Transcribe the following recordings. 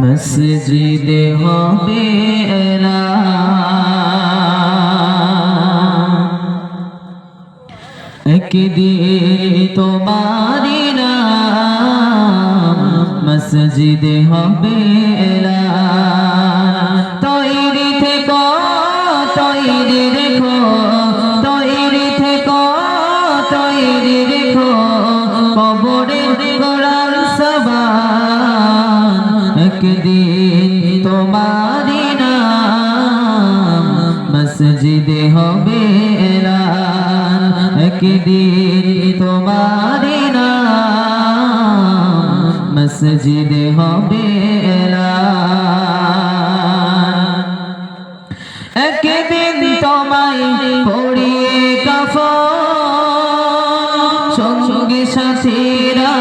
মসজিদে হবে একদিন তোমারি নাম মসজিদে হবে তৈরি থেকো তৈরি রেখো তৈরি থেকো তৈরি রেখো কবরে কোরআন সবান একদিন তোমারি নাম মসজিদে হবে একদিন তোমারি নাম মসজিদে হবে একদিন তোমায় পড়িয়ে কাফন সঙ্গে সাথীরা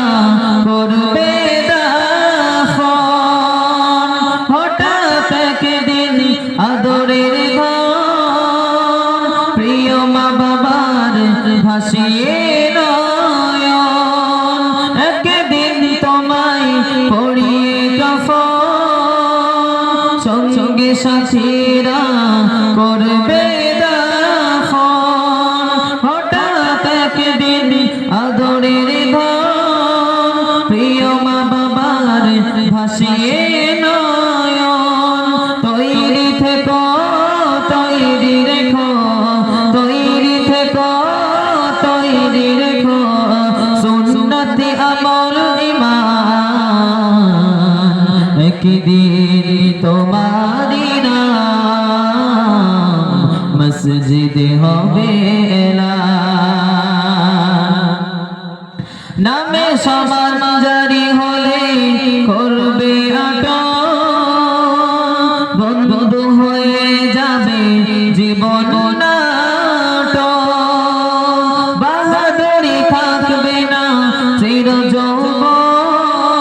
করবে দাফন হঠাৎ একদিন আদরের প্রিয় মা বাবার ভাসিয়ে নয়ন একদিন তোমায় পড়িয়ে কাফন সঙ্গে সাথীরা করবে দাফন হঠাৎ একদিন আদরের প্রিয় মা বাবার ভাসিয়ে নয়ন তৈরি থেকো তৈরি রেখো তৈরি থেকো তৈরি রেখো সুন্নতি আমল ঈমান একদিন তোমারি নাম মসজিদে হবে নামে সবার জারি হলে করবে বন্ধু হয়ে যাবে জীবন বাহাদুরি থাকবে না চির যৌবন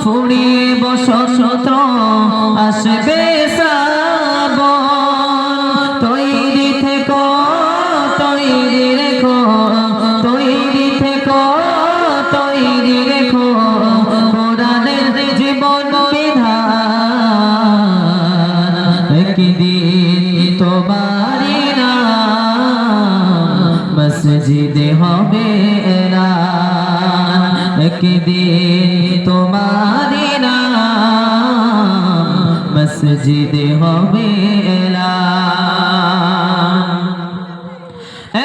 ফুরিয়ে বসন্ত আসবে শ্রাবণ তৈরি থেকো তৈরি রেখো তৈরি থেকো তৈরি রেখো কোরআনের জীবন বিধান একদিন তোমারি নাম মসজিদে হবে একদিন তোমারি নাম মসজিদে হবে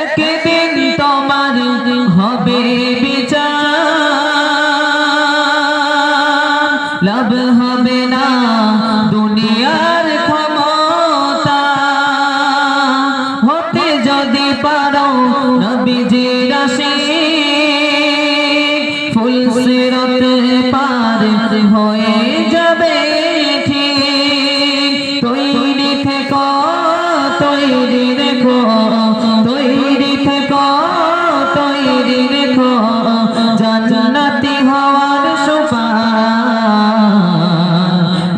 একদিন তোমার হবে বিচার লাভ হবে না দুনিয়ার ক্ষমতা হতে যদি পারো নবীজির আশিক ফুল সিরাত পার হয়ে যাবে ঠিক তৈরি থেকো তৈরি রেখো তৈরি থেকো তৈরি রেখো জান্নাতি হওয়ার সোপান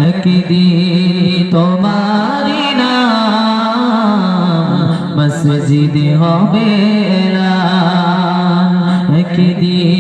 একদিন তোমারি নাম মসজিদে হবে একদিন